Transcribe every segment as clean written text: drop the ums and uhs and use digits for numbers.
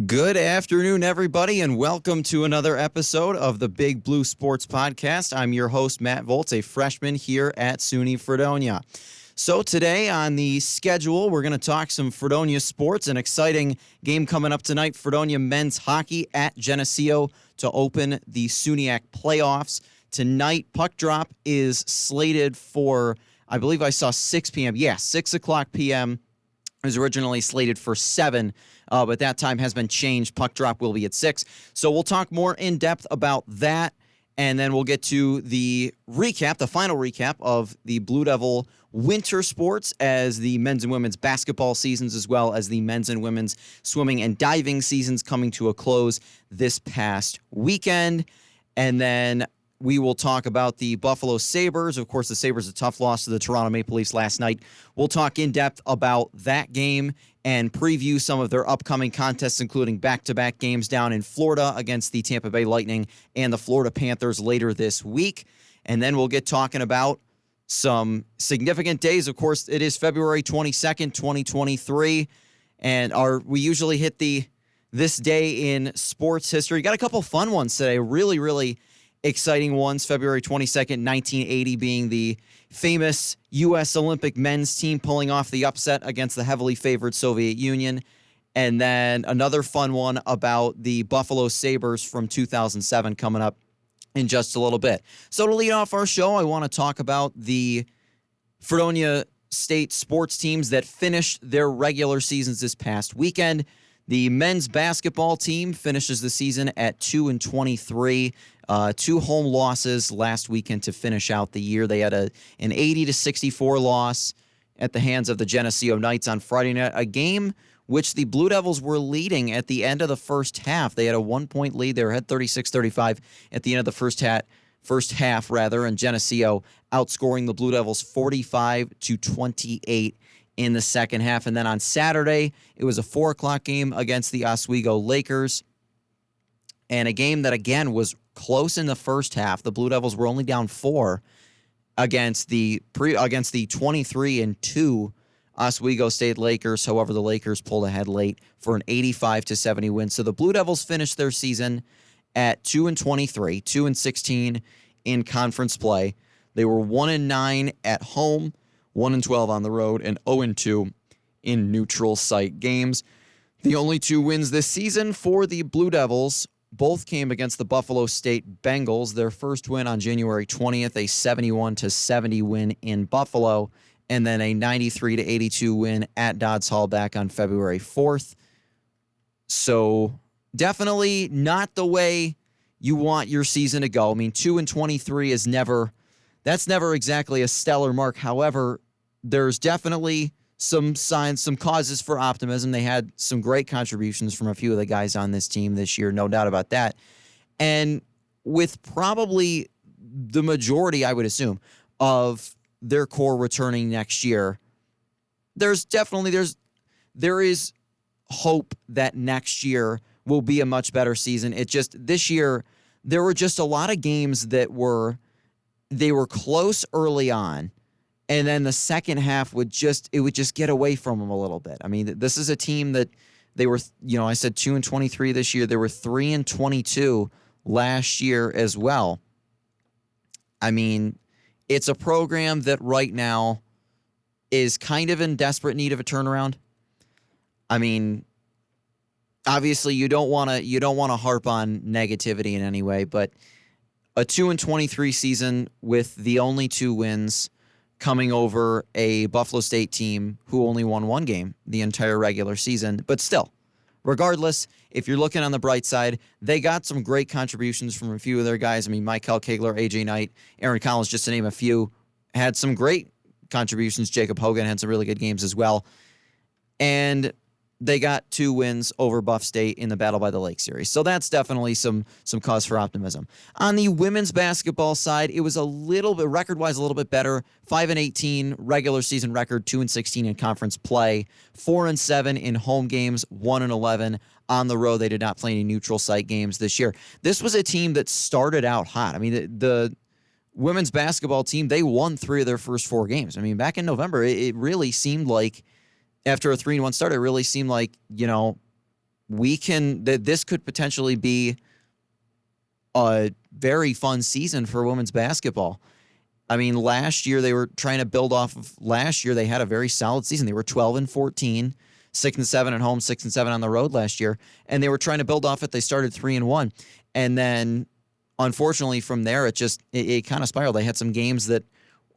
Good afternoon, everybody, and welcome to another episode of the Big Blue Sports Podcast. I'm your host, Matt Volts, a freshman here at SUNY Fredonia. So today on the schedule, we're going to talk some Fredonia sports. An exciting game coming up tonight, Fredonia men's hockey at Geneseo to open the SUNYAC playoffs. Tonight, puck drop is slated for, I believe I saw 6 p.m. Yeah, 6 o'clock p.m. It was originally slated for 7, but that time has been changed. Puck drop will be at 6. So we'll talk more in depth about that, and then we'll get to the recap, the final recap of the Blue Devil winter sports as the men's and women's basketball seasons, as well as the men's and women's swimming and diving seasons coming to a close this past weekend. And then we will talk about the Buffalo Sabres. Of course, the Sabres, a tough loss to the Toronto Maple Leafs last night. We'll talk in depth about that game and preview some of their upcoming contests, including back-to-back games down in Florida against the Tampa Bay Lightning and the Florida Panthers later this week. And then we'll get talking about some significant days. Of course, it is February 22nd, 2023, and we usually hit this day in sports history. Got a couple fun ones today. Really exciting ones. February 22nd, 1980 being the famous U.S. Olympic men's team pulling off the upset against the heavily favored Soviet Union. And then another fun one about the Buffalo Sabres from 2007 coming up in just a little bit. So to lead off our show, I want to talk about the Fredonia State sports teams that finished their regular seasons this past weekend. The men's basketball team finishes the season at 2-23. 2 home losses last weekend to finish out the year. They had an 80-64 loss at the hands of the Geneseo Knights on Friday night, a game which the Blue Devils were leading at the end of the first half. They had a 1-point lead. They were at 36-35 at the end of the first half, and Geneseo outscoring the Blue Devils 45-28 in the second half. And then on Saturday, it was a 4 o'clock game against the Oswego Lakers, and a game that, again, was close in the first half. The Blue Devils were only down 4 against the 23-2 Oswego State Lakers. However, the Lakers pulled ahead late for an 85-70 win. So the Blue Devils finished their season at 2-23, 2-16 in conference play. They were 1-9 at home, 1-12 on the road, and 0-2 in neutral site games. The only 2 wins this season for the Blue Devils both came against the Buffalo State Bengals. Their first win on January 20th, a 71-70 win in Buffalo, and then a 93-82 win at Dodds Hall back on February 4th. So definitely not the way you want your season to go. I mean, 2-23 is never exactly a stellar mark. However, there's definitely some signs, some causes for optimism. They had some great contributions from a few of the guys on this team this year, no doubt about that. And with probably the majority, I would assume, of their core returning next year, there is hope that next year will be a much better season. This year, there were just a lot of games that were close early on, and then the second half would just get away from them a little bit. I mean, this is a team that they were, I said 2-23 this year. They were 3-22 last year as well. I mean, it's a program that right now is kind of in desperate need of a turnaround. I mean, obviously you don't want to harp on negativity in any way, but a 2-23 season with the only 2 wins coming over a Buffalo State team who only won 1 game the entire regular season. But still, regardless, if you're looking on the bright side, they got some great contributions from a few of their guys. I mean, Michael Kegler, AJ Knight, Aaron Collins, just to name a few, had some great contributions. Jacob Hogan had some really good games as well. And they got 2 wins over Buff State in the Battle by the Lake series. So that's definitely some cause for optimism. On the women's basketball side, it was a little bit, record-wise, a little bit better. 5-18 regular season record, 2-16 in conference play, 4-7 in home games, 1-11 on the road. They did not play any neutral site games this year. This was a team that started out hot. I mean, the women's basketball team, they won 3 of their first 4 games. I mean, back in November, it really seemed like, after a 3-1 start, it really seemed like, this could potentially be a very fun season for women's basketball. I mean, last year they were trying to build off of last year. They had a very solid season. They were 12-14, 6-7 at home, 6-7 on the road last year, and they were trying to build off it. They started 3-1, and then unfortunately from there it kind of spiraled. They had some games that,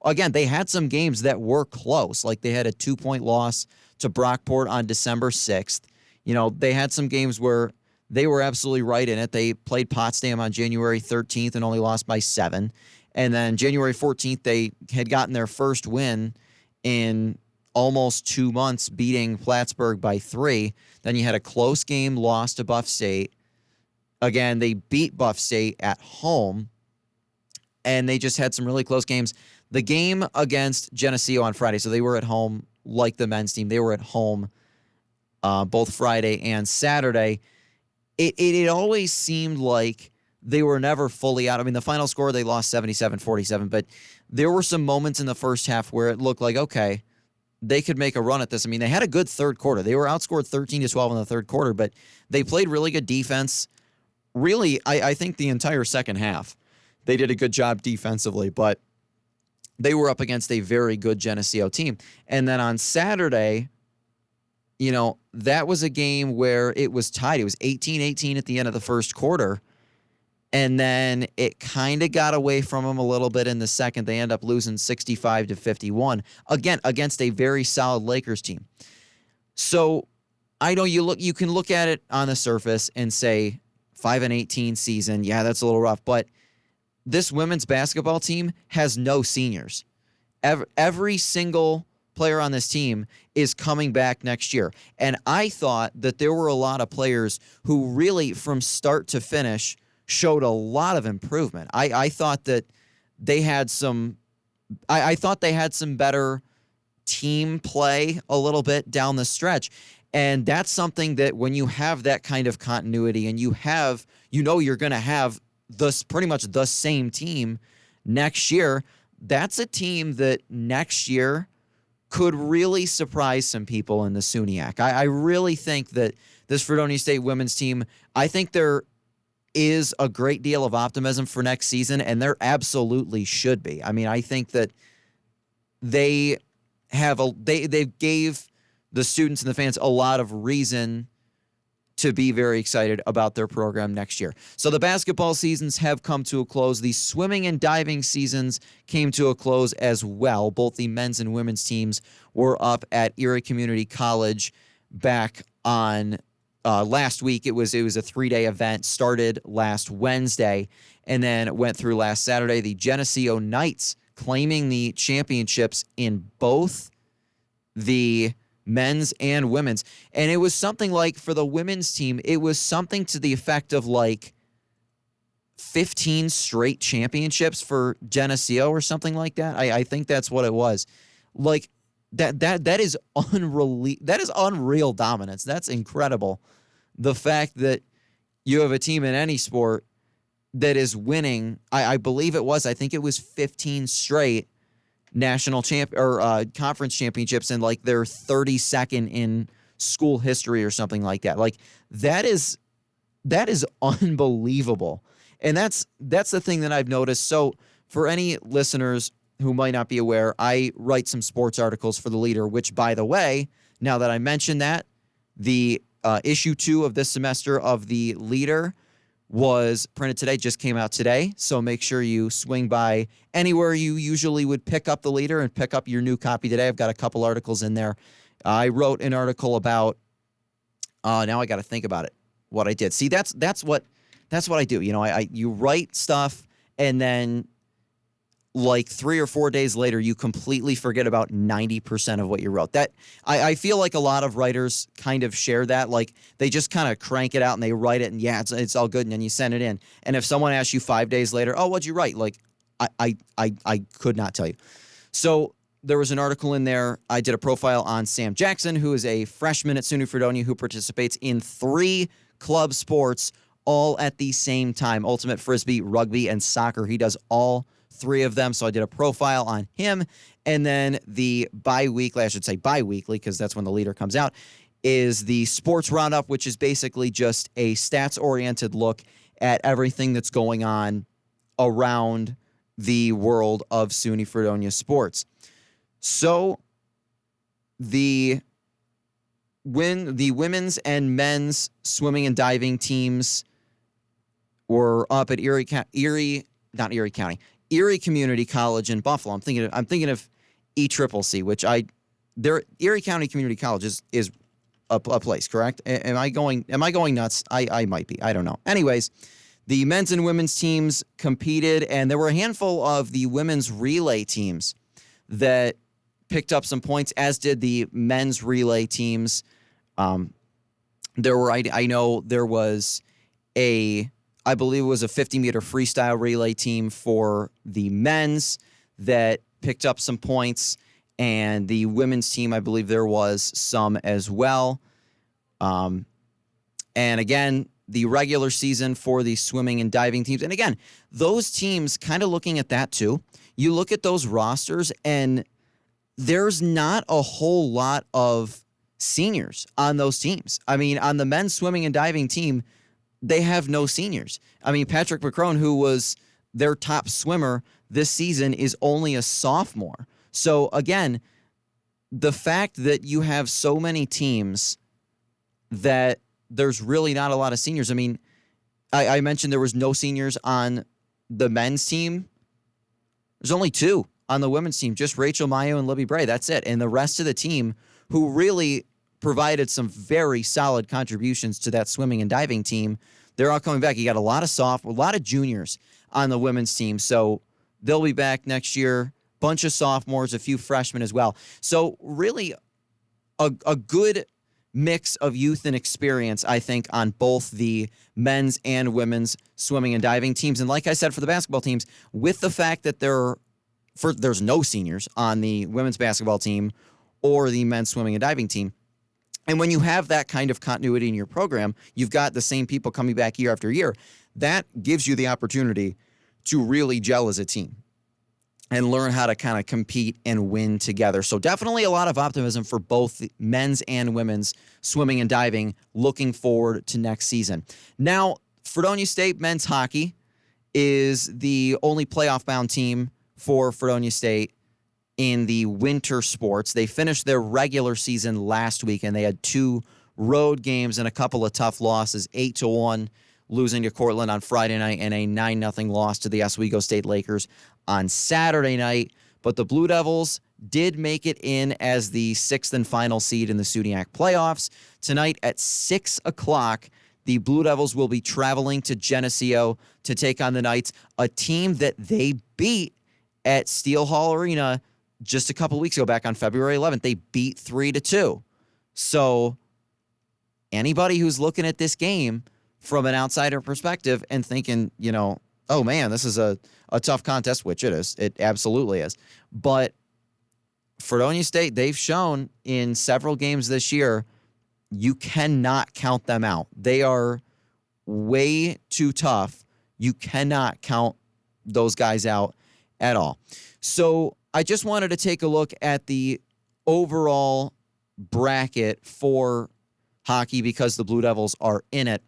again, they had some games that were close. Like they had a 2-point loss to Brockport on December 6th. You know, they had some games where they were absolutely right in it. They played Potsdam on January 13th and only lost by 7. And then January 14th, they had gotten their first win in almost 2 months, beating Plattsburgh by 3. Then you had a close game loss to Buff State. Again, they beat Buff State at home, and they just had some really close games. The game against Geneseo on Friday, so they were at home like the men's team. They were at home both Friday and Saturday. It always seemed like they were never fully out. I mean, the final score, they lost 77-47, but there were some moments in the first half where it looked like, okay, they could make a run at this. I mean, they had a good third quarter. They were outscored 13-12 in the third quarter, but they played really good defense. Really, I think the entire second half, they did a good job defensively, but they were up against a very good Geneseo team. And then on Saturday, you know, that was a game where it was tied. It was 18-18 at the end of the first quarter. And then it kind of got away from them a little bit in the second. They end up losing 65-51, again, against a very solid Lakers team. So I know you can look at it on the surface and say 5-18 season. Yeah, that's a little rough. But this women's basketball team has no seniors. Every single player on this team is coming back next year. And I thought that there were a lot of players who really, from start to finish, showed a lot of improvement. I thought that they had some I thought they had some better team play a little bit down the stretch. And that's something that when you have that kind of continuity and you're going to have pretty much the same team next year, that's a team that next year could really surprise some people in the SUNYAC. I really think that this Fredonia State women's team, I think there is a great deal of optimism for next season, and there absolutely should be. I mean, I think that they gave the students and the fans a lot of reason to be very excited about their program next year. So the basketball seasons have come to a close. The swimming and diving seasons came to a close as well. Both the men's and women's teams were up at Erie Community College back on last week. It was a 3-day event, started last Wednesday, and then went through last Saturday. The Geneseo Knights claiming the championships in both the men's and women's. And it was something like, for the women's team, it was something to the effect of like 15 straight championships for Geneseo or something like that. I think that's what it was. Like that is unreal dominance. That's incredible. The fact that you have a team in any sport that is winning, I think it was 15 straight national conference championships, and like they're 32nd in school history or something like that. Like that is unbelievable. And that's the thing that I've noticed. So for any listeners who might not be aware, I write some sports articles for The Leader, which, by the way, now that I mentioned that, the issue 2 of this semester of The Leader was printed today, just came out today. So make sure you swing by anywhere you usually would pick up The Leader and pick up your new copy today. I've got a couple articles in there. I wrote an article about, now I got to think about it, what I did. See, that's what I do. You know, you write stuff, and then like 3 or 4 days later, you completely forget about 90% of what you wrote. That I feel like a lot of writers kind of share that. Like they just kind of crank it out and they write it, and yeah, it's all good, and then you send it in. And if someone asks you 5 days later, oh, what'd you write? Like I could not tell you. So there was an article in there. I did a profile on Sam Jackson, who is a freshman at SUNY Fredonia who participates in 3 club sports all at the same time: ultimate frisbee, rugby, and soccer. He does all 3 of them. So I did a profile on him. And then the bi-weekly, because that's when The Leader comes out, is the Sports Roundup, which is basically just a stats-oriented look at everything that's going on around the world of SUNY Fredonia sports. So the women's and men's swimming and diving teams were up at Erie Community College in Buffalo. I'm thinking of ECCC, which Erie County Community College is a place, correct? Am I going nuts? I might be. I don't know. Anyways, the men's and women's teams competed, and there were a handful of the women's relay teams that picked up some points, as did the men's relay teams. I know there was I believe it was a 50-meter freestyle relay team for the men's that picked up some points, and the women's team, I believe there was some as well. And again, the regular season for the swimming and diving teams. And again, those teams, kind of looking at that too, you look at those rosters and there's not a whole lot of seniors on those teams. I mean, on the men's swimming and diving team, they have no seniors. I mean, Patrick McCrone, who was their top swimmer this season, is only a sophomore. So again, the fact that you have so many teams that there's really not a lot of seniors. I mean, I mentioned there was no seniors on the men's team. There's only two on the women's team, just Rachel Mayo and Libby Bray. That's it. And the rest of the team, who really provided some very solid contributions to that swimming and diving team, they're all coming back. You got a lot of juniors on the women's team. So they'll be back next year. Bunch of sophomores, a few freshmen as well. So really a good mix of youth and experience, I think, on both the men's and women's swimming and diving teams. And like I said, for the basketball teams, with the fact that there's no seniors on the women's basketball team or the men's swimming and diving team, and when you have that kind of continuity in your program, you've got the same people coming back year after year, that gives you the opportunity to really gel as a team and learn how to kind of compete and win together. So definitely a lot of optimism for both men's and women's swimming and diving looking forward to next season. Now, Fredonia State men's hockey is the only playoff-bound team for Fredonia State in the winter sports. They finished their regular season last week, and they had 2 road games and a couple of tough losses, 8-1 losing to Cortland on Friday night and a 9-0 loss to the Oswego State Lakers on Saturday night. But the Blue Devils did make it in as the 6th and final seed in the SUNYAC playoffs. Tonight at 6 o'clock, the Blue Devils will be traveling to Geneseo to take on the Knights, a team that they beat at Steel Hall Arena just a couple weeks ago, back on February 11th. They beat 3-2. So anybody who's looking at this game from an outsider perspective and thinking, oh man, this is a tough contest, which it is. It absolutely is. But Fredonia State, they've shown in several games this year, you cannot count them out. They are way too tough. You cannot count those guys out at all. So I just wanted to take a look at the overall bracket for hockey because the Blue Devils are in it.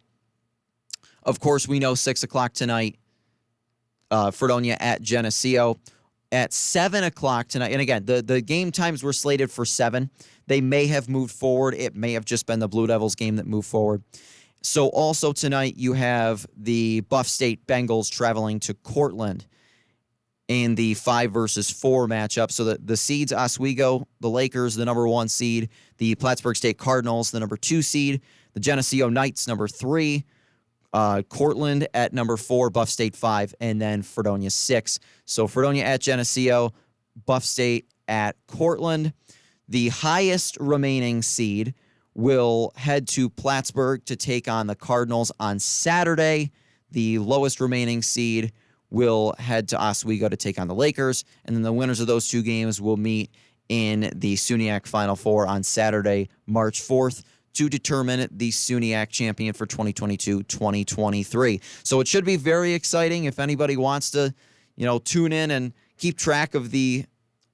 Of course, we know 6 o'clock tonight, Fredonia at Geneseo. At 7 o'clock tonight, and again, the game times were slated for 7. They may have moved forward. It may have just been the Blue Devils game that moved forward. So also tonight, you have the Buff State Bengals traveling to Cortland in the 5 versus 4 matchup. So the seeds, Oswego, the Lakers, the number 1 seed, the Plattsburgh State Cardinals, the number 2 seed, the Geneseo Knights, number 3, Cortland at number 4, Buff State 5, and then Fredonia 6. So Fredonia at Geneseo, Buff State at Cortland. The highest remaining seed will head to Plattsburgh to take on the Cardinals on Saturday. The lowest remaining seed will head to Oswego to take on the Lakers, and then the winners of those 2 games will meet in the SUNYAC Final Four on Saturday, March 4th, to determine the SUNYAC champion for 2022-2023. So it should be very exciting. If anybody wants to, tune in and keep track of the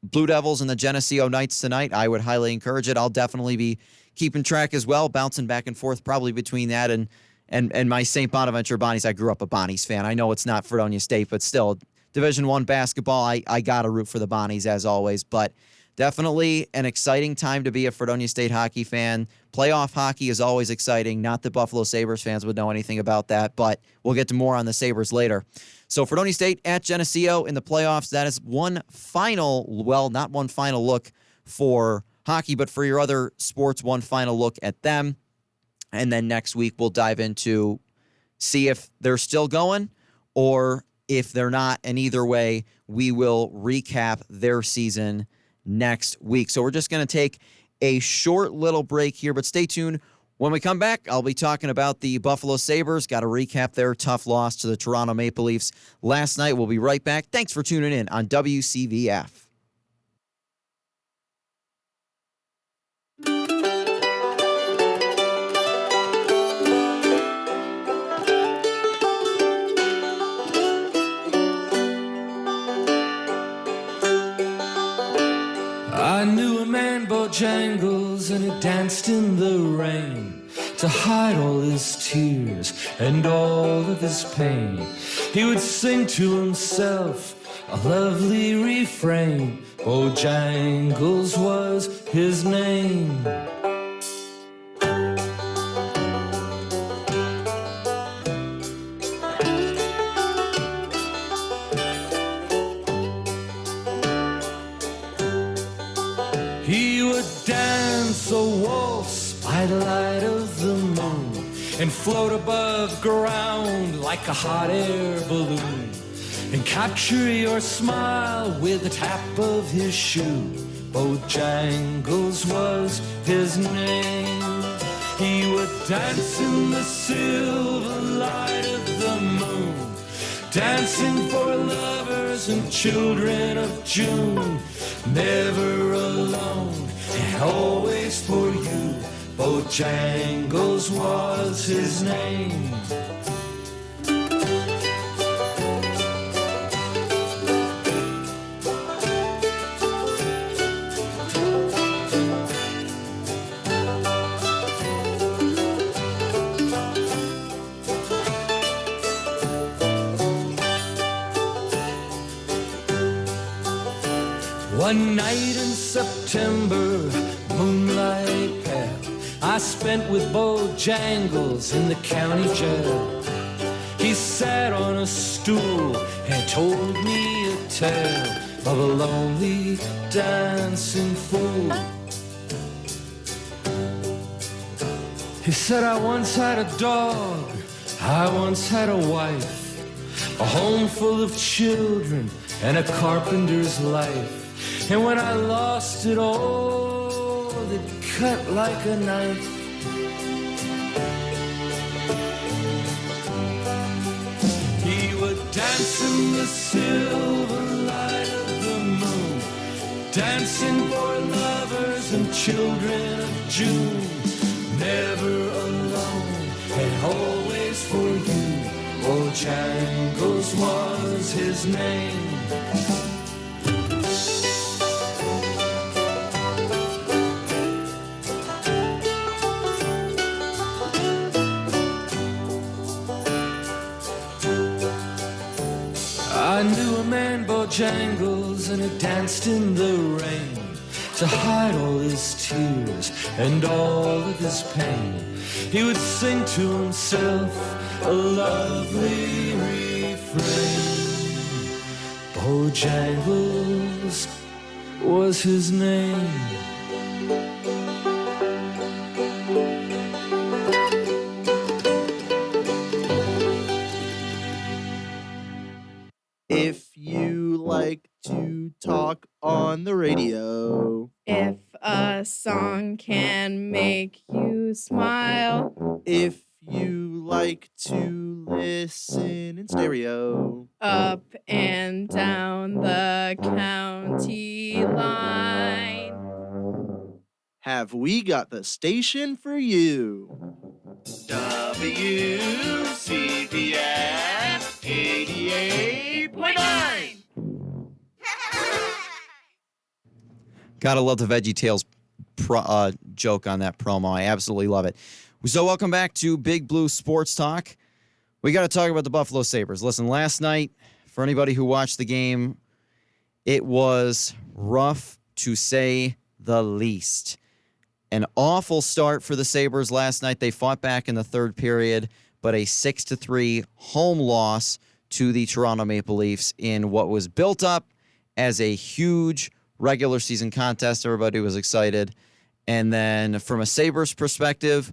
Blue Devils and the Geneseo Knights tonight, I would highly encourage it. I'll definitely be keeping track as well, bouncing back and forth probably between that and my St. Bonaventure Bonnies. I grew up a Bonnies fan. I know it's not Fredonia State, but still, Division I basketball, I got to root for the Bonnies as always. But definitely an exciting time to be a Fredonia State hockey fan. Playoff hockey is always exciting. Not that Buffalo Sabres fans would know anything about that, but we'll get to more on the Sabres later. So Fredonia State at Geneseo in the playoffs. That is not one final look for hockey, but for your other sports, one final look at them. And then next week we'll dive into see if they're still going or if they're not. And either way, we will recap their season next week. So we're just going to take a short little break here, but stay tuned. When we come back, I'll be talking about the Buffalo Sabres. Got to recap their tough loss to the Toronto Maple Leafs last night. We'll be right back. Thanks for tuning in on WCVF. I knew a man, Bojangles, and he danced in the rain to hide all his tears and all of his pain. He would sing to himself a lovely refrain. Bojangles was his name. He would dance a waltz by the light of the moon and float above ground like a hot air balloon and capture your smile with the tap of his shoe. Bojangles was his name. He would dance in the silver light of the moon, dancing for lovers and children of June. Never alone and always for you. Bojangles was his name. One night in September, moonlight pale, I spent with Bojangles in the county jail. He sat on a stool and told me a tale of a lonely dancing fool. He said, I once had a dog, I once had a wife, a home full of children and a carpenter's life. And when I lost it all, it cut like a knife. He would dance in the silver light of the moon, dancing for lovers and children of June. Never alone and always for you. Bojangles was his name. I knew a man, Bojangles, and he danced in the rain to hide all his tears and all of his pain. He would sing to himself a lovely refrain. Bojangles was his name. If you like to talk on the radio, If a song can make you smile, if you like to listen in stereo, up and down the county line, have we got the station for you? WCVF 88.9. Gotta love the VeggieTales joke on that promo. I absolutely love it. So welcome back to Big Blue Sports Talk. We got to talk about the Buffalo Sabres. Listen, last night, for anybody who watched the game, it was rough to say the least. An awful start for the Sabres last night. They fought back in the third period, but a 6-3 home loss to the Toronto Maple Leafs in what was built up as a huge regular season contest. Everybody was excited. And then from a Sabres perspective,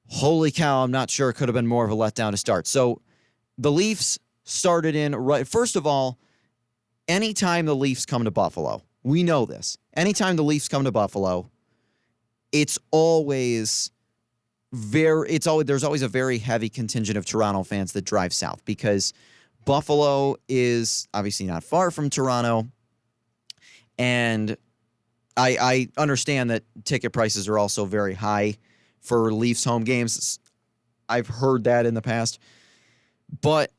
holy cow, I'm not sure it could have been more of a letdown to start. So the Leafs started in right. First of all, anytime the Leafs come to Buffalo, we know this. Anytime the Leafs come to Buffalo, there's always a very heavy contingent of Toronto fans that drive south because Buffalo is obviously not far from Toronto. And I understand that ticket prices are also very high for Leafs home games. I've heard that in the past. But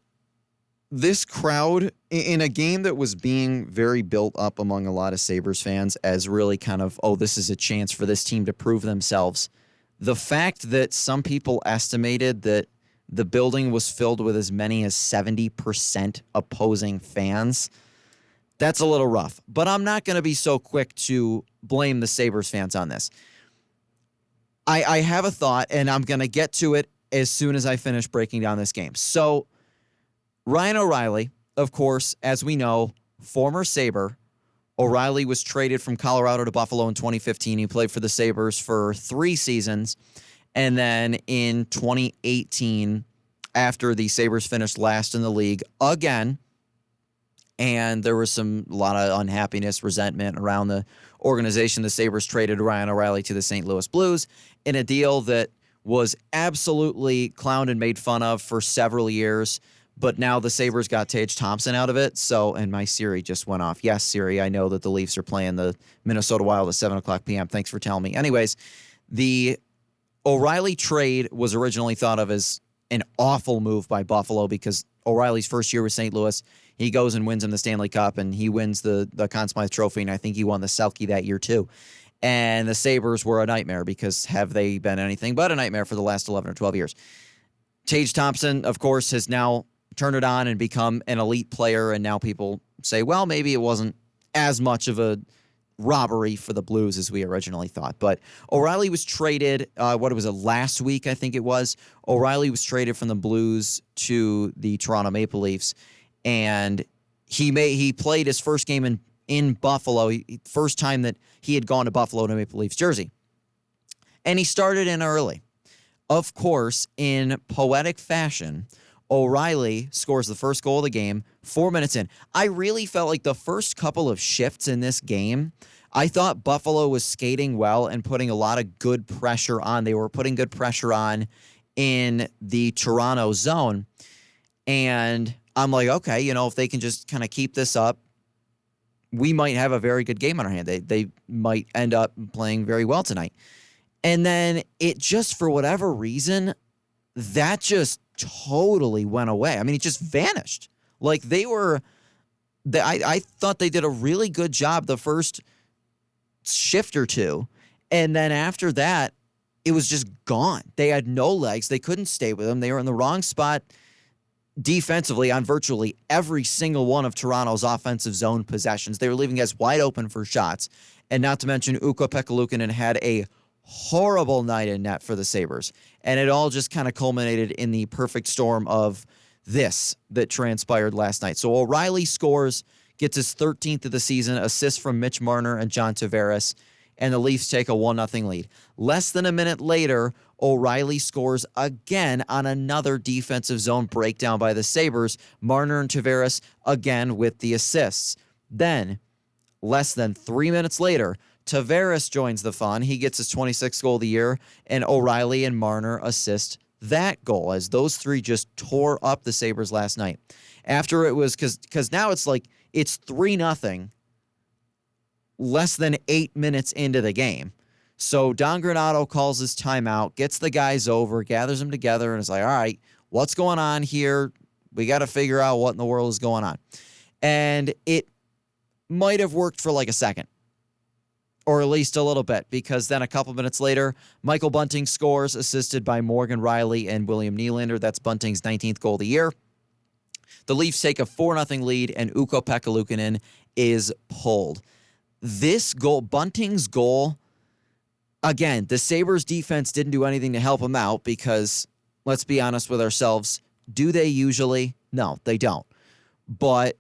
this crowd, in a game that was being very built up among a lot of Sabres fans as really kind of, this is a chance for this team to prove themselves. The fact that some people estimated that the building was filled with as many as 70% opposing fans, that's a little rough. But I'm not going to be so quick to blame the Sabres fans on this. I have a thought, and I'm going to get to it as soon as I finish breaking down this game. So Ryan O'Reilly, of course, as we know, former Sabre. O'Reilly was traded from Colorado to Buffalo in 2015. He played for the Sabres for 3 seasons. And then in 2018, after the Sabres finished last in the league again, and there was a lot of unhappiness, resentment around the organization, the Sabres traded Ryan O'Reilly to the St. Louis Blues in a deal that was absolutely clowned and made fun of for several years. But now the Sabres got Tage Thompson out of it. So, and my Siri just went off. Yes, Siri, I know that the Leafs are playing the Minnesota Wild at 7 o'clock p.m. Thanks for telling me. Anyways, the O'Reilly trade was originally thought of as an awful move by Buffalo because O'Reilly's first year with St. Louis, he goes and wins him the Stanley Cup, and he wins the Conn Smythe Trophy, and I think he won the Selke that year too. And the Sabres were a nightmare because have they been anything but a nightmare for the last 11 or 12 years. Tage Thompson, of course, has now turned it on and become an elite player, and now people say, well, maybe it wasn't as much of a robbery for the Blues as we originally thought. But O'Reilly was traded, last week, I think it was. O'Reilly was traded from the Blues to the Toronto Maple Leafs, and he played his first game in Buffalo, first time that he had gone to Buffalo in a Maple Leafs jersey. And he started in early. Of course, in poetic fashion, O'Reilly scores the first goal of the game 4 minutes in. I really felt like the first couple of shifts in this game, I thought Buffalo was skating well and putting a lot of good pressure on. They were putting good pressure on in the Toronto zone. And I'm like, okay, if they can just kind of keep this up, we might have a very good game on our hand. They might end up playing very well tonight. And then it just, for whatever reason, that just totally went away. I mean, it just vanished. Like I thought they did a really good job the first shift or two. And then after that, it was just gone. They had no legs. They couldn't stay with them. They were in the wrong spot defensively on virtually every single one of Toronto's offensive zone possessions. They were leaving guys wide open for shots. And not to mention, Ukko-Pekka Luukkonen had a horrible night in net for the Sabres. And it all just kind of culminated in the perfect storm of this that transpired last night. So O'Reilly scores, gets his 13th of the season, assists from Mitch Marner and John Tavares, and the Leafs take a 1-0 lead. Less than a minute later, O'Reilly scores again on another defensive zone breakdown by the Sabres. Marner and Tavares again with the assists. Then, less than 3 minutes later, Tavares joins the fun. He gets his 26th goal of the year, and O'Reilly and Marner assist that goal as those three just tore up the Sabres last night. After it was, because now it's 3-0 less than 8 minutes into the game. So Don Granato calls his timeout, gets the guys over, gathers them together, and is like, all right, what's going on here? We got to figure out what in the world is going on. And it might have worked for like a second or at least a little bit, because then a couple minutes later, Michael Bunting scores, assisted by Morgan Riley and William Nylander. That's Bunting's 19th goal of the year. The Leafs take a 4-0 lead, and Ukko-Pekka Luukkonen is pulled. This goal, Bunting's goal, again, the Sabres defense didn't do anything to help him out because, let's be honest with ourselves, do they usually? No, they don't. But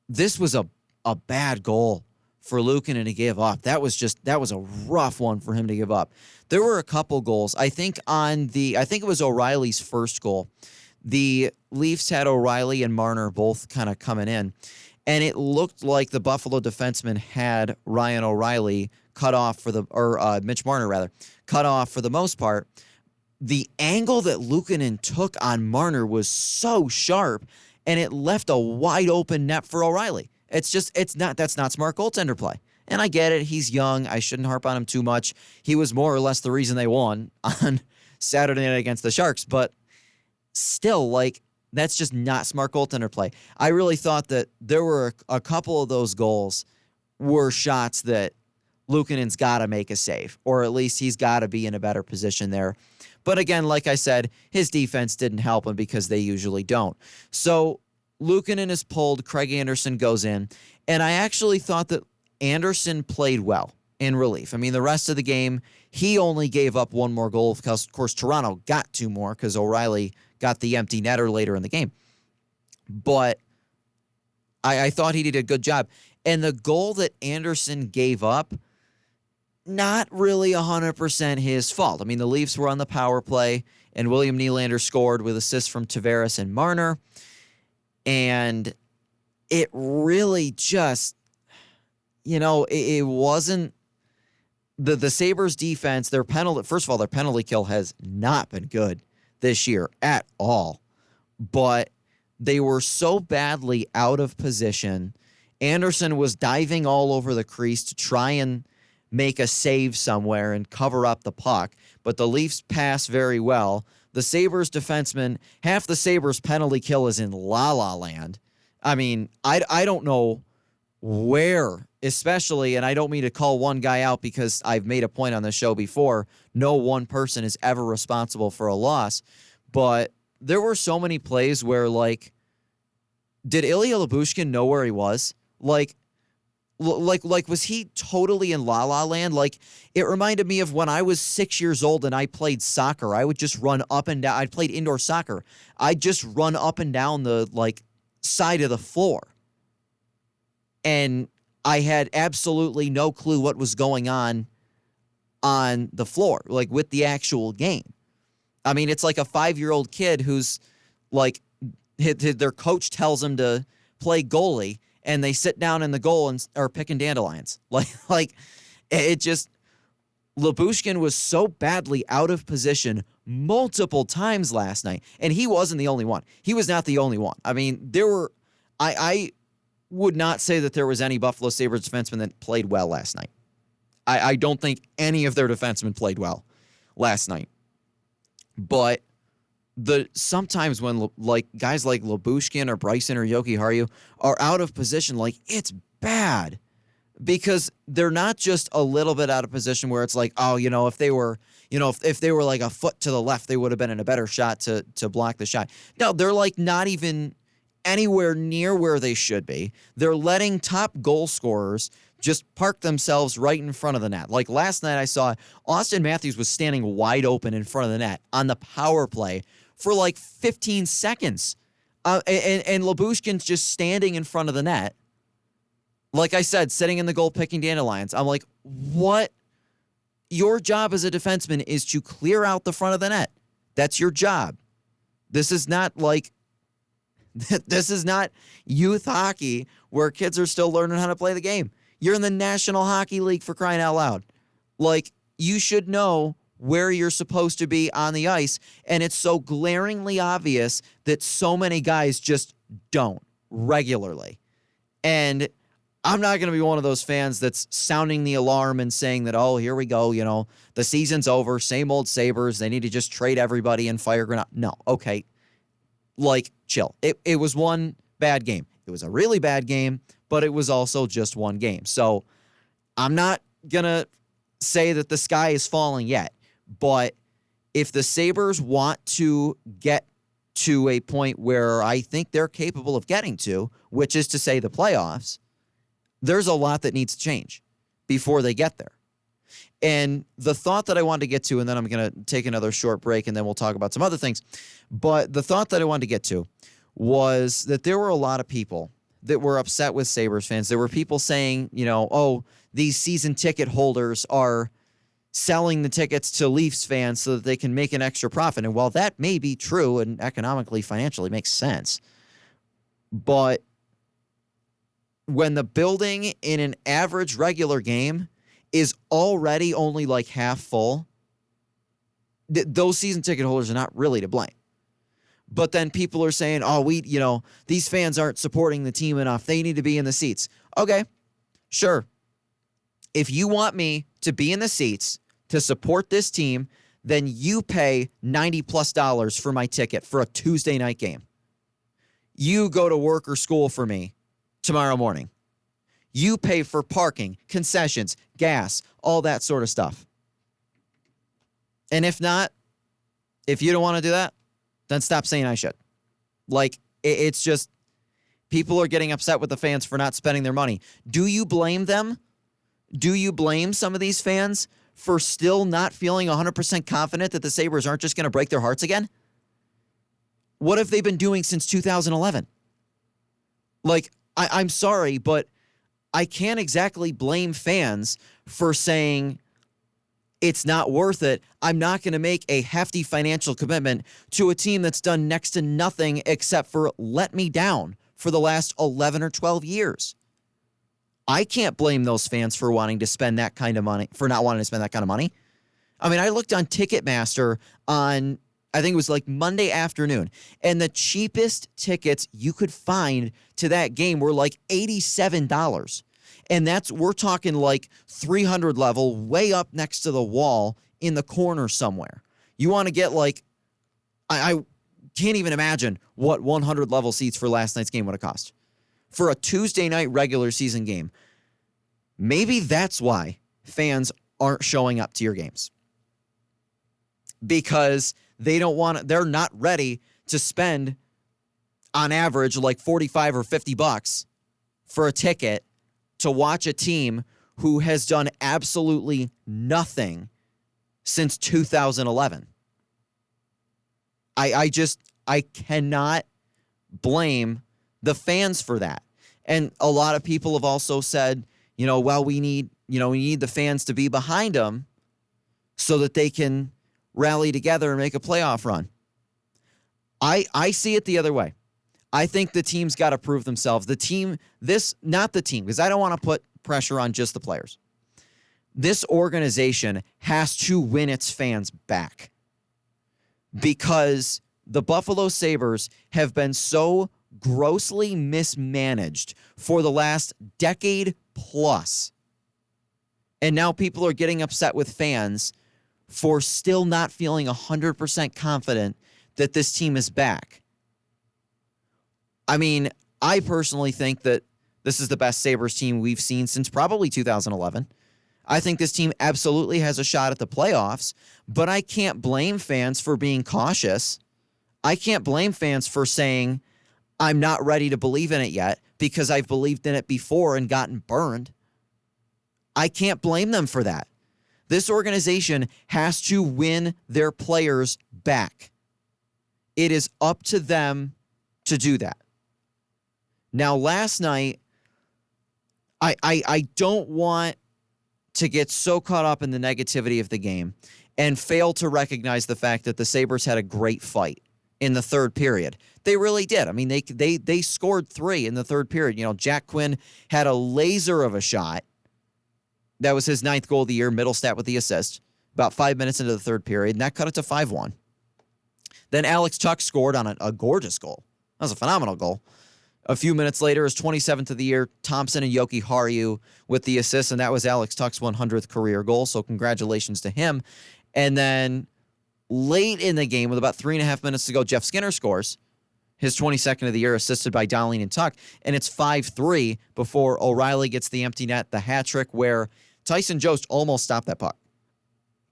this was a bad goal for Luukkonen to give up. That was a rough one for him to give up. There were a couple goals. I think it was O'Reilly's first goal. The Leafs had O'Reilly and Marner both kind of coming in, and it looked like the Buffalo defenseman had Ryan O'Reilly cut off Mitch Marner rather, cut off for the most part. The angle that Luukkonen took on Marner was so sharp, and it left a wide open net for O'Reilly. That's not smart goaltender play. And I get it. He's young. I shouldn't harp on him too much. He was more or less the reason they won on Saturday night against the Sharks, but still, that's just not smart goaltender play. I really thought that there were a couple of those goals were shots that Luukkonen's got to make a save, or at least he's got to be in a better position there. But again, like I said, his defense didn't help him because they usually don't. So Luukkonen is pulled, Craig Anderson goes in, and I actually thought that Anderson played well in relief. I mean, the rest of the game, he only gave up one more goal because, of course, Toronto got two more because O'Reilly got the empty netter later in the game. But I thought he did a good job. And the goal that Anderson gave up, not really 100% his fault. I mean, the Leafs were on the power play, and William Nylander scored with assists from Tavares and Marner. And it really just, it wasn't the Sabres defense. First of all, their penalty kill has not been good this year at all. But they were so badly out of position. Anderson was diving all over the crease to try and make a save somewhere and cover up the puck, but the Leafs pass very well. The Sabres defenseman, half the Sabres penalty kill is in la-la land. I mean, I don't know where, especially, and I don't mean to call one guy out because I've made a point on the show before, no one person is ever responsible for a loss, but there were so many plays where, did Ilya Lyubushkin know where he was? Was he totally in la-la land? It reminded me of when I was 6 years old and I played soccer. I would just run up and down. I played indoor soccer. I'd just run up and down the, side of the floor. And I had absolutely no clue what was going on the floor, with the actual game. I mean, it's like a 5-year-old kid who's, their coach tells him to play goalie, and they sit down in the goal and are picking dandelions. It just, Lyubushkin was so badly out of position multiple times last night, and he wasn't the only one. He was not the only one. I mean, I would not say that there was any Buffalo Sabres defenseman that played well last night. I don't think any of their defensemen played well last night. But sometimes when guys like Lyubushkin or Bryson or Yoki Haru are out of position, it's bad because they're not just a little bit out of position where it's if they were, if they were a foot to the left, they would have been in a better shot to block the shot. No, they're not even anywhere near where they should be. They're letting top goal scorers just park themselves right in front of the net. Last night I saw Austin Matthews was standing wide open in front of the net on the power play for 15 seconds. And Lyubushkin's just standing in front of the net. Like I said, sitting in the goal picking dandelions. I'm like, what? Your job as a defenseman is to clear out the front of the net. That's your job. This is not this is not youth hockey where kids are still learning how to play the game. You're in the National Hockey League, for crying out loud. You should know where you're supposed to be on the ice, and it's so glaringly obvious that so many guys just don't regularly. And I'm not going to be one of those fans that's sounding the alarm and saying that, oh, here we go, the season's over, same old Sabres, they need to just trade everybody and fire Granat. No, okay, chill. It was one bad game. It was a really bad game, but it was also just one game. So I'm not going to say that the sky is falling yet, but if the Sabres want to get to a point where I think they're capable of getting to, which is to say the playoffs, there's a lot that needs to change before they get there. And the thought that I wanted to get to, and then I'm going to take another short break and then we'll talk about some other things. But the thought that I wanted to get to was that there were a lot of people that were upset with Sabres fans. There were people saying, oh, these season ticket holders are selling the tickets to Leafs fans so that they can make an extra profit. And while that may be true and economically, financially makes sense, but when the building in an average regular game is already only like half full, those season ticket holders are not really to blame. But then people are saying, oh, these fans aren't supporting the team enough. They need to be in the seats. Okay, sure. If you want me to be in the seats to support this team, then you pay $90+ for my ticket for a Tuesday night game. You go to work or school for me tomorrow morning. You pay for parking, concessions, gas, all that sort of stuff. And if not, if you don't want to do that, then stop saying I should. It's just people are getting upset with the fans for not spending their money. Do you blame them? Do you blame some of these fans for still not feeling 100% confident that the Sabres aren't just going to break their hearts again? What have they been doing since 2011? I'm sorry, but I can't exactly blame fans for saying it's not worth it. I'm not going to make a hefty financial commitment to a team that's done next to nothing except for let me down for the last 11 or 12 years. I can't blame those fans for wanting to spend that kind of money, for not wanting to spend that kind of money. I mean, I looked on Ticketmaster on, I think it was like Monday afternoon, and the cheapest tickets you could find to that game were like $87. And we're talking like 300 level, way up next to the wall in the corner somewhere. You want to get I can't even imagine what 100 level seats for last night's game would have cost. For a Tuesday night regular season game. Maybe that's why fans aren't showing up to your games. Because they're not ready to spend on average like 45 or $50 for a ticket to watch a team who has done absolutely nothing since 2011. I cannot blame the fans for that. And a lot of people have also said, we need the fans to be behind them so that they can rally together and make a playoff run. I see it the other way. I think the team's got to prove themselves. Not the team, because I don't want to put pressure on just the players. This organization has to win its fans back because the Buffalo Sabres have been so grossly mismanaged for the last decade plus. And now people are getting upset with fans for still not feeling 100% confident that this team is back. I mean, I personally think that this is the best Sabres team we've seen since probably 2011. I think this team absolutely has a shot at the playoffs, but I can't blame fans for being cautious. I can't blame fans for saying, I'm not ready to believe in it yet because I've believed in it before and gotten burned. I can't blame them for that. This organization has to win their players back. It is up to them to do that. Now, last night, I don't want to get so caught up in the negativity of the game and fail to recognize the fact that the Sabres had a great fight in the third period. They really did. I mean, they scored 3 in the third period. Jack Quinn had a laser of a shot. That was his 9th goal of the year, Middlestat with the assist, about 5 minutes into the third period, and that cut it to 5-1. Then Alex Tuch scored on a gorgeous goal. That was a phenomenal goal. A few minutes later, his 27th of the year, Thompson and Yoki Haru with the assist, and that was Alex Tuch's 100th career goal, so congratulations to him. And then late in the game, with about 3.5 minutes to go, Jeff Skinner scores his 22nd of the year, assisted by Dahlin and Tuch, and it's 5-3 before O'Reilly gets the empty net, the hat trick, where Tyson Jost almost stopped that puck.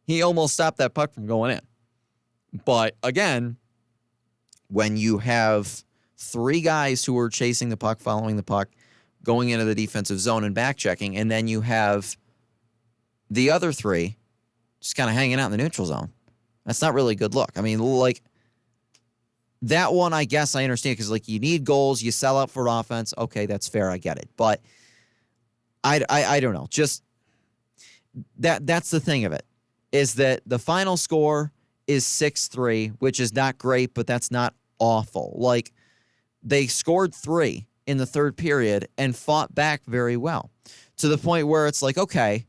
He almost stopped that puck from going in. But again, when you have three guys who are chasing the puck, following the puck, going into the defensive zone and back checking, and then you have the other three just kind of hanging out in the neutral zone, that's not really a good look. I mean, like, that one, I guess I understand, because, like, you need goals, you sell out for offense. Okay, that's fair, I get it. But I don't know. Just that's the thing of it, is that the final score is 6-3, which is not great, but that's not awful. Like, they scored 3 in the third period and fought back very well, to the point where it's like, okay,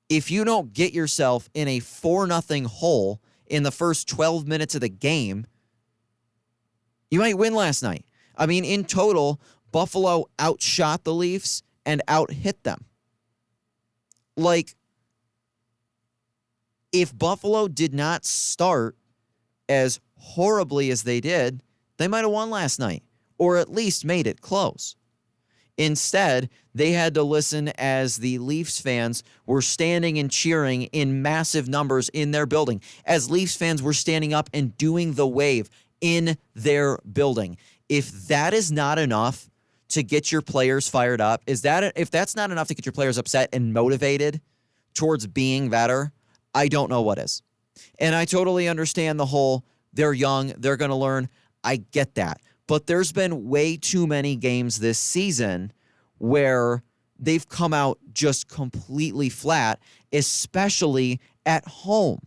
if you don't get yourself in a 4-0 hole in the first 12 minutes of the game, you might win last night. I mean, in total, Buffalo outshot the Leafs and out-hit them. Like, if Buffalo did not start as horribly as they did, they might have won last night, or at least made it close. Instead, they had to listen as the Leafs fans were standing and cheering in massive numbers in their building, as Leafs fans were standing up and doing the wave in their building. If that is not enough to get your players fired up, if that's not enough to get your players upset and motivated towards being better, I don't know what is. And I totally understand the whole, they're young, they're going to learn. I get that. But there's been way too many games this season where they've come out just completely flat, especially at home.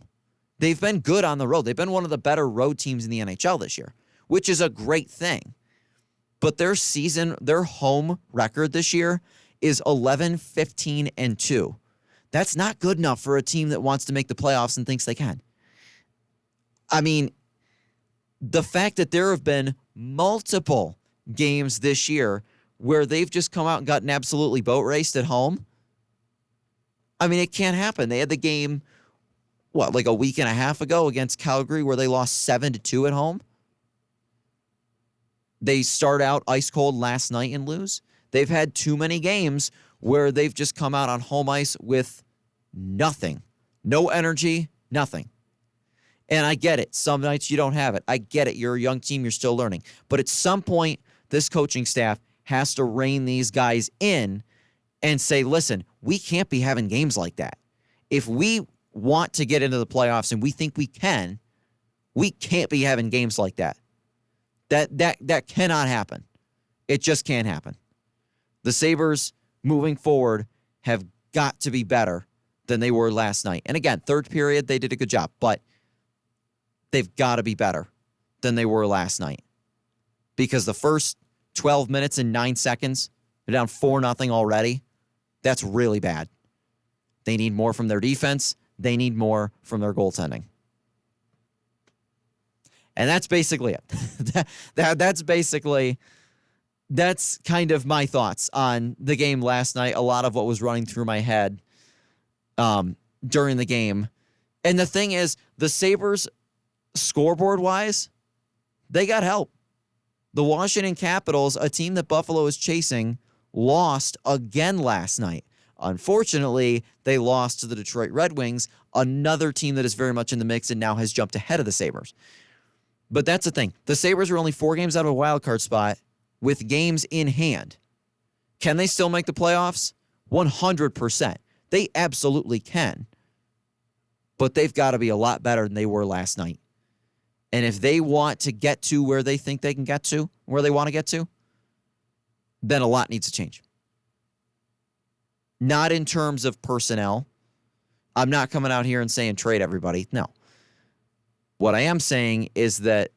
They've been good on the road. They've been one of the better road teams in the NHL this year, which is a great thing. But their home record this year is 11-15-2. That's not good enough for a team that wants to make the playoffs and thinks they can. I mean, the fact that there have been multiple games this year where they've just come out and gotten absolutely boat raced at home, I mean, it can't happen. They had the game, like a week and a half ago against Calgary where they lost 7-2 at home. They start out ice cold last night and lose. They've had too many games where they've just come out on home ice with nothing. No energy, nothing. And I get it. Some nights you don't have it. I get it. You're a young team. You're still learning. But at some point, this coaching staff has to rein these guys in and say, listen, we can't be having games like that. If we want to get into the playoffs and we think we can, we can't be having games like that. That cannot happen. It just can't happen. The Sabres, moving forward, have got to be better than they were last night. And again, third period, they did a good job, but they've got to be better than they were last night. Because the first 12 minutes and 9 seconds, they're down 4-0 already. That's really bad. They need more from their defense. They need more from their goaltending. And that's basically it. That's kind of my thoughts on the game last night. A lot of what was running through my head during the game. And the thing is, the Sabres, scoreboard-wise, they got help. The Washington Capitals, a team that Buffalo is chasing, lost again last night. Unfortunately, they lost to the Detroit Red Wings, another team that is very much in the mix and now has jumped ahead of the Sabres. But that's the thing. The Sabres are only 4 games out of a wild card spot with games in hand. Can they still make the playoffs? 100%. They absolutely can. But they've got to be a lot better than they were last night. And if they want to get to where they think they can get to, where they want to get to, then a lot needs to change. Not in terms of personnel. I'm not coming out here and saying trade everybody. No. What I am saying is that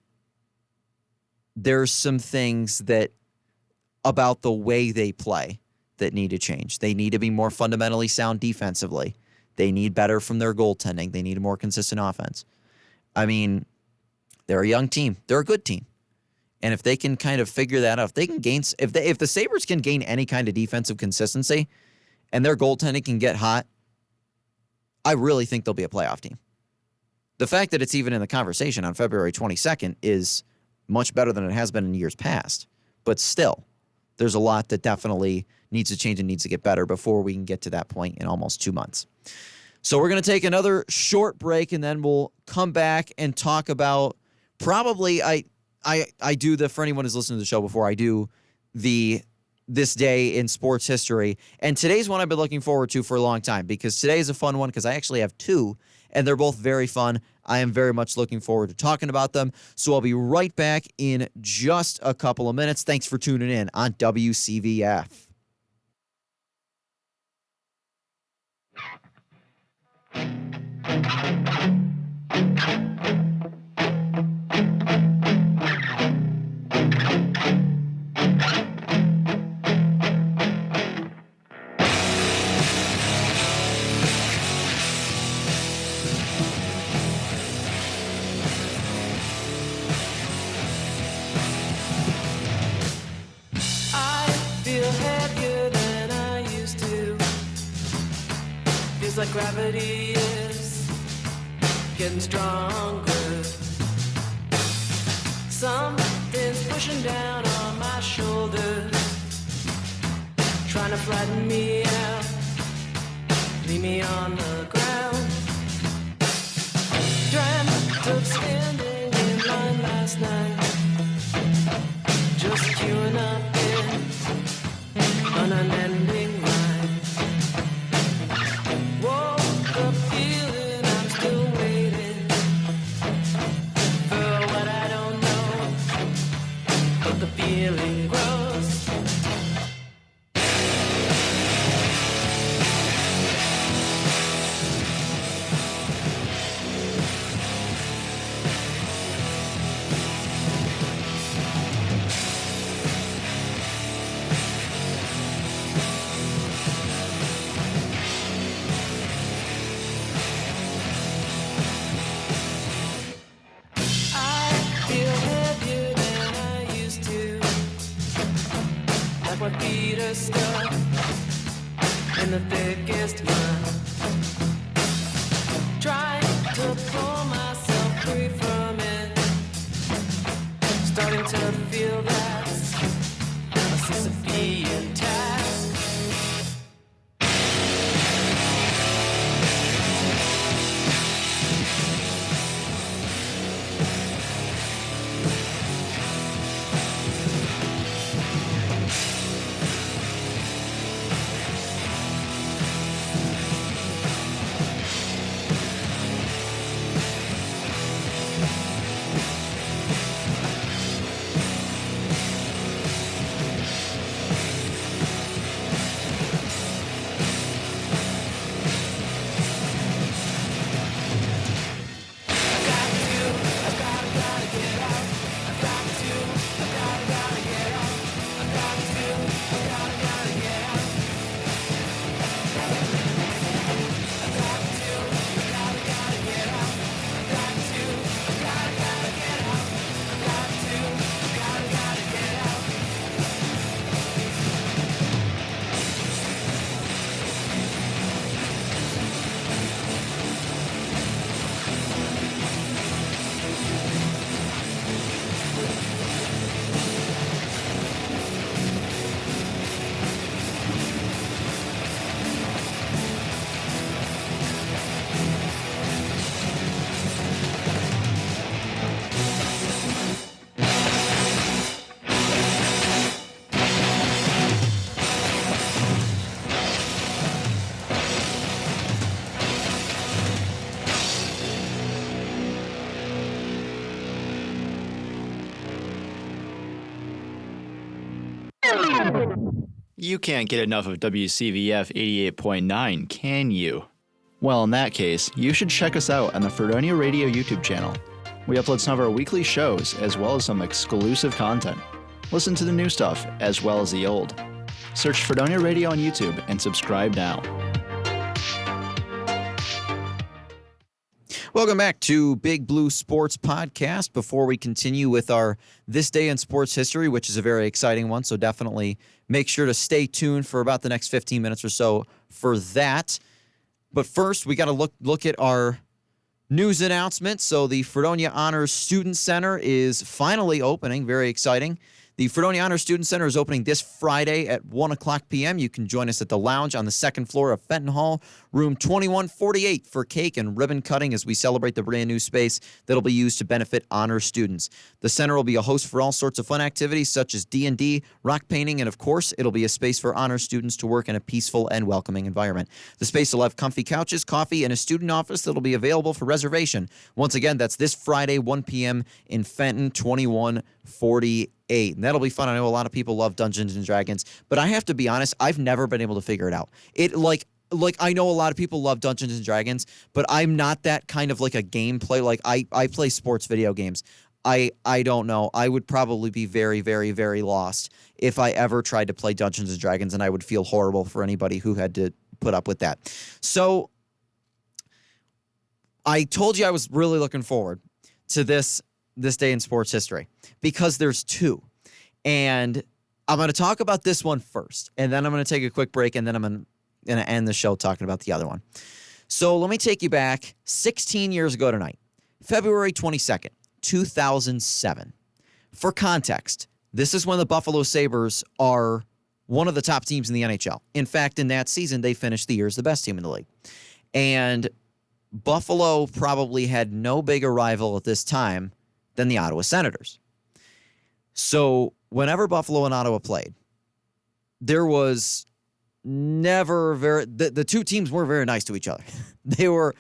there's some things that about the way they play that need to change. They need to be more fundamentally sound defensively. They need better from their goaltending. They need a more consistent offense. I mean, they're a young team. They're a good team. And if they can kind of figure that out, if they can gain, if the Sabres can gain any kind of defensive consistency and their goaltending can get hot, I really think they'll be a playoff team. The fact that it's even in the conversation on February 22nd is much better than it has been in years past. But still, there's a lot that definitely needs to change and needs to get better before we can get to that point in almost 2 months. So we're going to take another short break, and then we'll come back and talk about probably I do the, for anyone who's listened to the show before, I do this day in sports history. And today's one I've been looking forward to for a long time because today is a fun one because I actually have two, and they're both very fun. I am very much looking forward to talking about them. So I'll be right back in just a couple of minutes. Thanks for tuning in on WCVF. Like gravity is getting stronger. Something's pushing down on my shoulders, trying to flatten me out, leave me on the ground. Dreamt of standing in line last night, just queuing up in an unending line. Feeling grows. My feet are stuck in the thickest mud, trying to pull myself free from it, starting to feel that's a Sisyphean task. You can't get enough of WCVF 88.9, can you? Well, in that case, you should check us out on the Fredonia Radio YouTube channel. We upload some of our weekly shows as well as some exclusive content. Listen to the new stuff as well as the old. Search Fredonia Radio on YouTube and subscribe now. Welcome back to Big Blue Sports Podcast. Before we continue with our This Day in Sports History, which is a very exciting one, so definitely make sure to stay tuned for about the next 15 minutes or so for that. But first, we got to look at our news announcement. So the Fredonia Honors Student Center is finally opening. Very exciting. The Fredonia Honor Student Center is opening this Friday at 1 o'clock p.m. You can join us at the lounge on the second floor of Fenton Hall, room 2148, for cake and ribbon cutting as we celebrate the brand new space that'll be used to benefit honor students. The center will be a host for all sorts of fun activities such as D&D, rock painting, and of course, it'll be a space for honor students to work in a peaceful and welcoming environment. The space will have comfy couches, coffee, and a student office that'll be available for reservation. Once again, that's this Friday, 1 p.m. in Fenton, 2148. And that'll be fun. I know a lot of people love Dungeons and Dragons, but I have to be honest, I've never been able to figure it out. Like I know a lot of people love Dungeons and Dragons, but I'm not that kind of like a gameplay. Like I play sports video games. I don't know. I would probably be very, very, very lost if I ever tried to play Dungeons and Dragons, and I would feel horrible for anybody who had to put up with that. So I told you I was really looking forward to this day in sports history because there's two. And I'm going to talk about this one first, and then I'm going to take a quick break, and then I'm going to end the show talking about the other one. So let me take you back 16 years ago tonight, February 22nd, 2007. For context, this is when the Buffalo Sabres are one of the top teams in the NHL. In fact, in that season, they finished the year as the best team in the league. And Buffalo probably had no bigger rival at this time than the Ottawa Senators. So whenever Buffalo and Ottawa played, there was never the two teams weren't very nice to each other. They were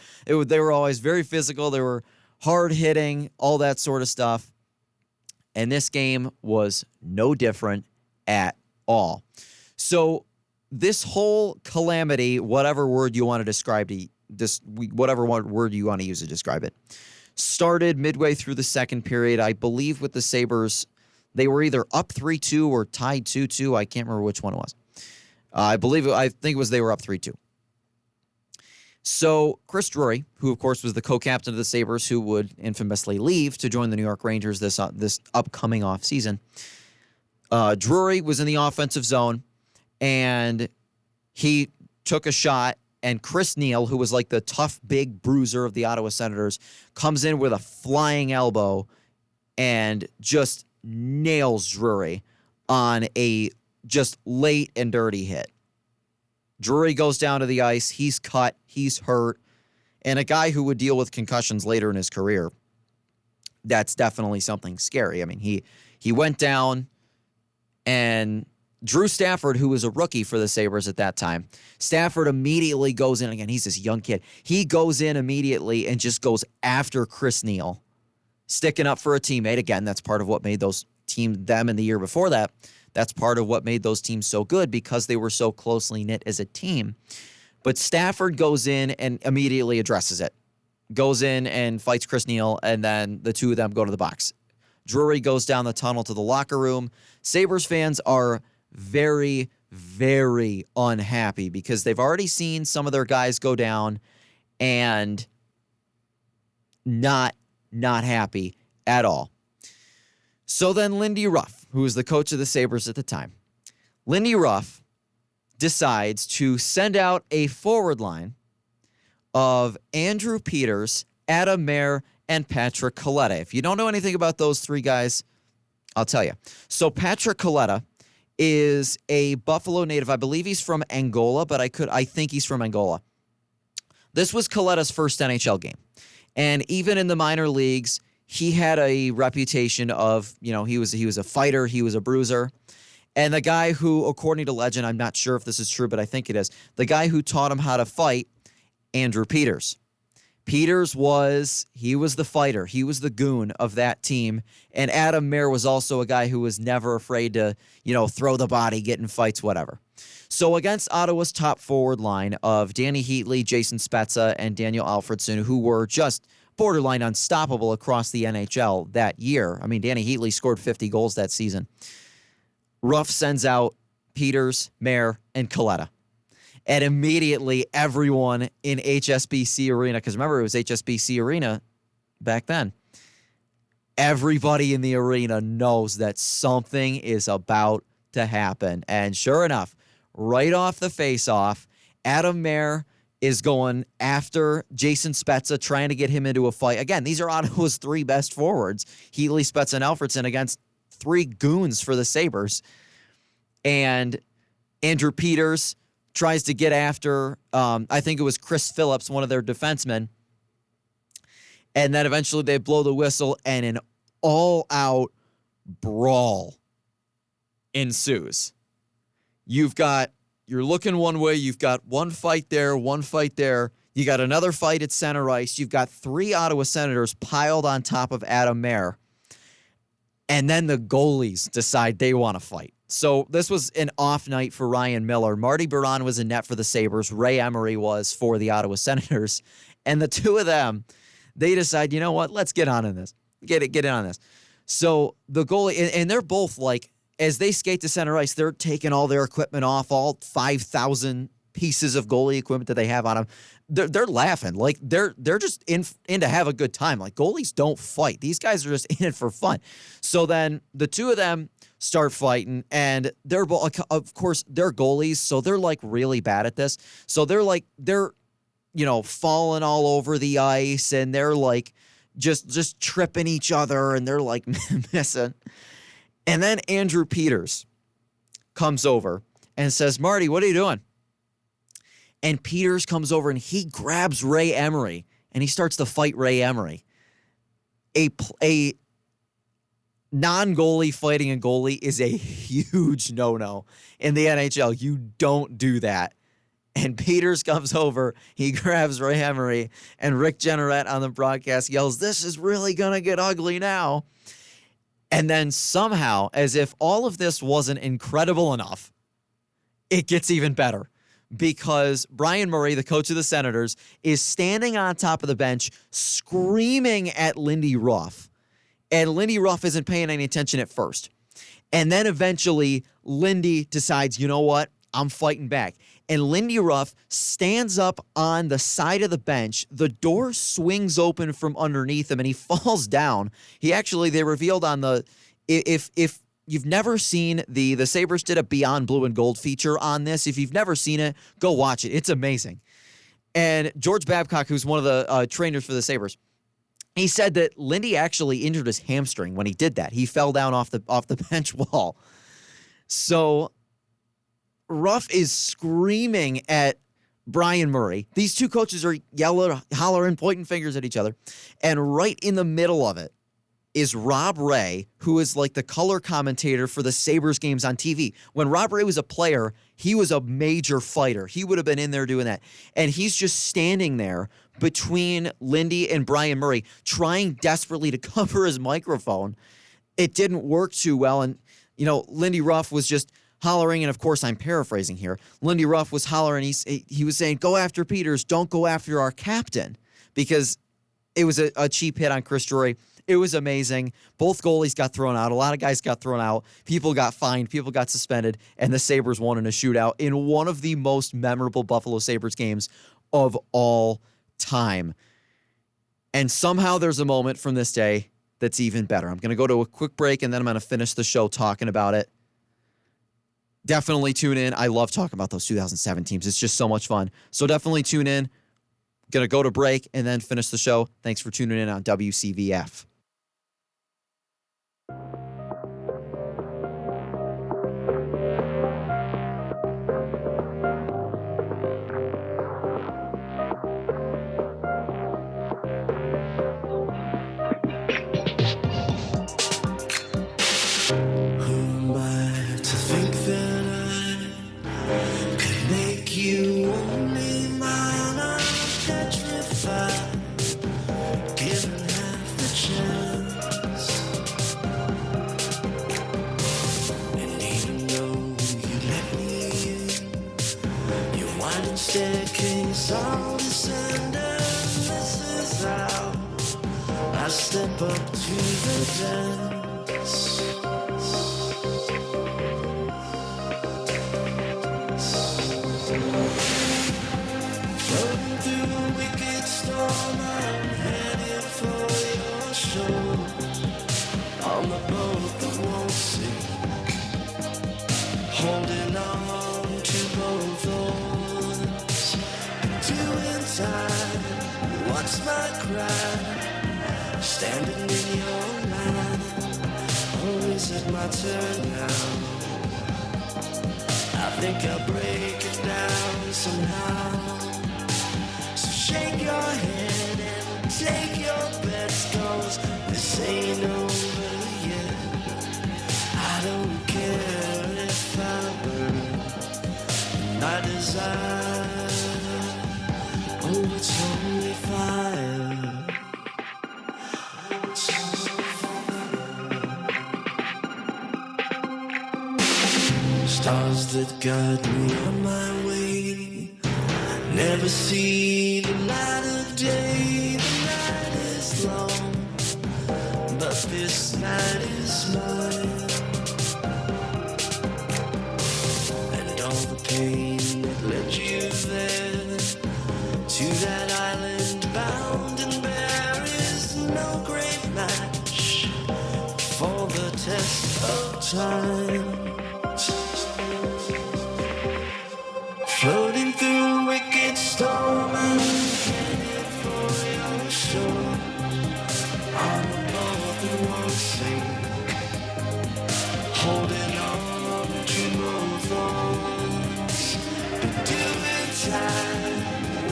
always very physical. They were hard hitting, all that sort of stuff. And this game was no different at all. So this whole calamity, whatever word you want to describe whatever word you want to use to describe it, started midway through the second period. I believe with the Sabres, they were either up 3-2 or tied 2-2. I can't remember which one it was. I think it was they were up 3-2. So Chris Drury, who of course was the co-captain of the Sabres, who would infamously leave to join the New York Rangers this upcoming offseason, Drury was in the offensive zone, and he took a shot, and Chris Neal, who was like the tough, big bruiser of the Ottawa Senators, comes in with a flying elbow and just nails Drury on a just late and dirty hit. Drury goes down to the ice. He's cut. He's hurt. And a guy who would deal with concussions later in his career, that's definitely something scary. I mean, he went down, and Drew Stafford, who was a rookie for the Sabres at that time, Stafford immediately goes in. Again, he's this young kid. He goes in immediately and just goes after Chris Neal, sticking up for a teammate. Again, that's part of what made them in the year before that. That's part of what made those teams so good, because they were so closely knit as a team. But Stafford goes in and immediately addresses it. Goes in and fights Chris Neal, and then the two of them go to the box. Drury goes down the tunnel to the locker room. Sabres fans are very, very unhappy because they've already seen some of their guys go down, and not happy at all. So then Lindy Ruff, who was the coach of the Sabres at the time, Lindy Ruff decides to send out a forward line of Andrew Peters, Adam Mayer, and Patrick Coletta. If you don't know anything about those three guys, I'll tell you. So Patrick Coletta is a Buffalo native. I believe he's from Angola, but I think he's from Angola. This was Coletta's first NHL game. And even in the minor leagues, he had a reputation of, he was a fighter, he was a bruiser. And the guy who, according to legend, I'm not sure if this is true, but I think it is, the guy who taught him how to fight, Andrew Peters. Peters was the fighter. He was the goon of that team. And Adam Mayer was also a guy who was never afraid to, throw the body, get in fights, whatever. So against Ottawa's top forward line of Danny Heatley, Jason Spezza, and Daniel Alfredson, who were just borderline unstoppable across the NHL that year. I mean, Danny Heatley scored 50 goals that season. Ruff sends out Peters, Mayer, and Coletta. And immediately everyone in HSBC Arena, because remember, it was HSBC Arena back then, everybody in the arena knows that something is about to happen. And sure enough, right off the face-off, Adam Mayer is going after Jason Spezza, trying to get him into a fight. Again, these are Ottawa's three best forwards, Heatley, Spezza, and Alfredson, against three goons for the Sabres. And Andrew Peters tries to get after, I think it was Chris Phillips, one of their defensemen. And then eventually they blow the whistle and an all-out brawl ensues. You're looking one way, you've got one fight there, you got another fight at center ice, you've got three Ottawa Senators piled on top of Adam Mayer, and then the goalies decide they want to fight. So this was an off night for Ryan Miller. Marty Biron was in net for the Sabres, Ray Emery was for the Ottawa Senators, and the two of them, they decide, you know what, let's get on in this. Get in on this. So the goalie, and they're both like, as they skate to center ice, they're taking all their equipment off, all 5,000 pieces of goalie equipment that they have on them. They're laughing. Like, they're just in to have a good time. Like, goalies don't fight. These guys are just in it for fun. So then the two of them start fighting, and of course, they're goalies, so they're, like, really bad at this. So they're falling all over the ice, and they're, like, just tripping each other, and they're, like, missing. And then Andrew Peters comes over and says, Marty, what are you doing? And Peters comes over and he grabs Ray Emery and he starts to fight Ray Emery. A non-goalie fighting a goalie is a huge no-no in the NHL. You don't do that. And Peters comes over, he grabs Ray Emery, and Rick Jenneret on the broadcast yells, "This is really going to get ugly now." And then somehow, as if all of this wasn't incredible enough, it gets even better. Because Brian Murray, the coach of the Senators, is standing on top of the bench screaming at Lindy Ruff. And Lindy Ruff isn't paying any attention at first. And then eventually, Lindy decides, you know what? I'm fighting back. And Lindy Ruff stands up on the side of the bench. The door swings open from underneath him, and he falls down. They revealed on the, if you've never seen the Sabres did a Beyond Blue and Gold feature on this. If you've never seen it, go watch it. It's amazing. And George Babcock, who's one of the trainers for the Sabres, he said that Lindy actually injured his hamstring when he did that. He fell down off the bench wall. So Ruff is screaming at Brian Murray. These two coaches are yelling, hollering, pointing fingers at each other. And right in the middle of it is Rob Ray, who is like the color commentator for the Sabres games on TV. When Rob Ray was a player, he was a major fighter. He would have been in there doing that. And he's just standing there between Lindy and Brian Murray, trying desperately to cover his microphone. It didn't work too well. And, Lindy Ruff was just hollering, and of course I'm paraphrasing here. Lindy Ruff was hollering. He was saying, "Go after Peters. Don't go after our captain," because it was a cheap hit on Chris Drury. It was amazing. Both goalies got thrown out. A lot of guys got thrown out. People got fined. People got suspended, and the Sabres won in a shootout in one of the most memorable Buffalo Sabres games of all time. And somehow there's a moment from this day that's even better. I'm going to go to a quick break, and then I'm going to finish the show talking about it. Definitely tune in. I love talking about those 2007 teams. It's just so much fun. So definitely tune in. Going to go to break and then finish the show. Thanks for tuning in on WCVF. Staircase on descending, this is how I step up to the dance. Floating through a wicked storm, I'm headed for your shore. On the boat that won't sink, holding on to both oars. Doing time, what's my crime? Standing in your line, always a my turn now. I think I'll break it down somehow. So shake your head and take your bets, 'cause this ain't over yet. I don't care if I burn my desire. Oh, it's only fire. It's only fire. Stars that guide me on my way never see the light of day. The night is long, but this night is mine. And all the pain that led you there, to that island bound and bare, is no great match for the test of time. Floating through wicked storm and headed for your shore. On a boat that won't sink, holding on to both arms. But doing time,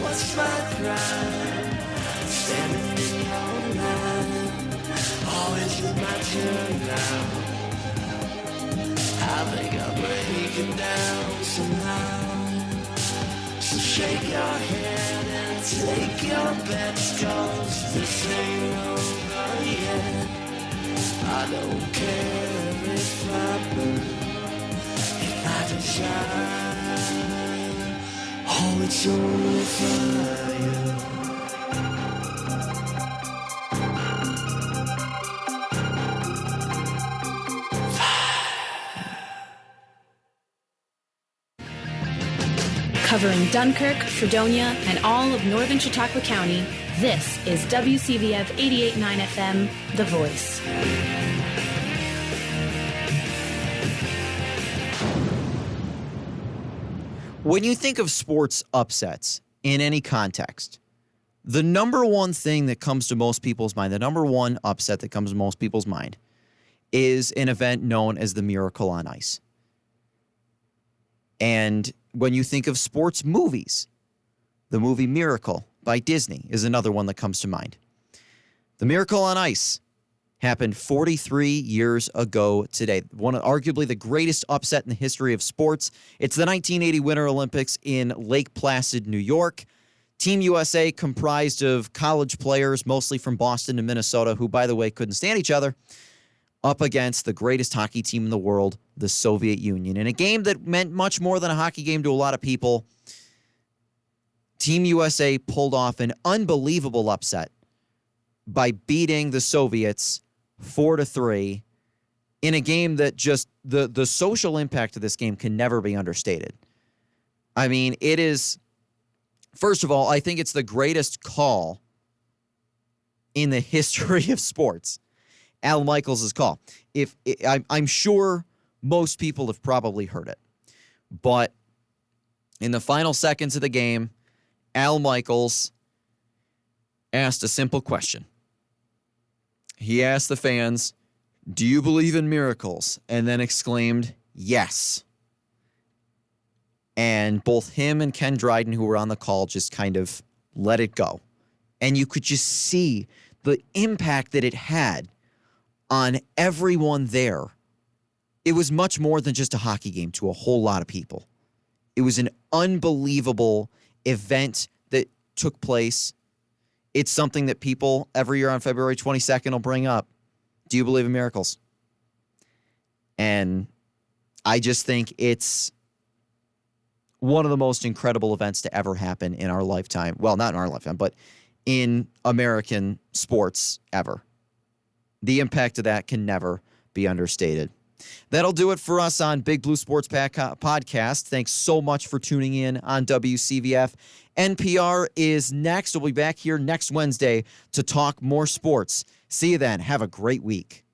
what's my crime? Standing in your line, always with my turn now. I think I'll break it down somehow. So shake your head and take your bets, 'cause this ain't over yet. I don't care if I burn, if I desire. Oh, it's only fire. Covering Dunkirk, Fredonia, and all of northern Chautauqua County, this is WCVF 88.9 FM, The Voice. When you think of sports upsets in any context, the number one thing that comes to most people's mind, the number one upset that comes to most people's mind, is an event known as the Miracle on Ice. And when you think of sports movies, the movie Miracle by Disney is another one that comes to mind. The Miracle on Ice happened 43 years ago today. Arguably the greatest upset in the history of sports. It's the 1980 Winter Olympics in Lake Placid, New York. Team USA comprised of college players, mostly from Boston and Minnesota, who, by the way, couldn't stand each other, up against the greatest hockey team in the world, the Soviet Union. In a game that meant much more than a hockey game to a lot of people, Team USA pulled off an unbelievable upset by beating the Soviets 4-3 in a game that just, the social impact of this game can never be understated. I mean, it is, first of all, I think it's the greatest call in the history of sports. Al Michaels' call. I'm sure most people have probably heard it. But in the final seconds of the game, Al Michaels asked a simple question. He asked the fans, "Do you believe in miracles?" And then exclaimed, "Yes." And both him and Ken Dryden, who were on the call, just kind of let it go. And you could just see the impact that it had on everyone there. It was much more than just a hockey game to a whole lot of people. It was an unbelievable event that took place. It's something that people every year on February 22nd will bring up. Do you believe in miracles? And I just think it's one of the most incredible events to ever happen in our lifetime. Well, not in our lifetime, but in American sports ever. The impact of that can never be understated. That'll do it for us on Big Blue Sports Podcast. Thanks so much for tuning in on WCVF. NPR is next. We'll be back here next Wednesday to talk more sports. See you then. Have a great week.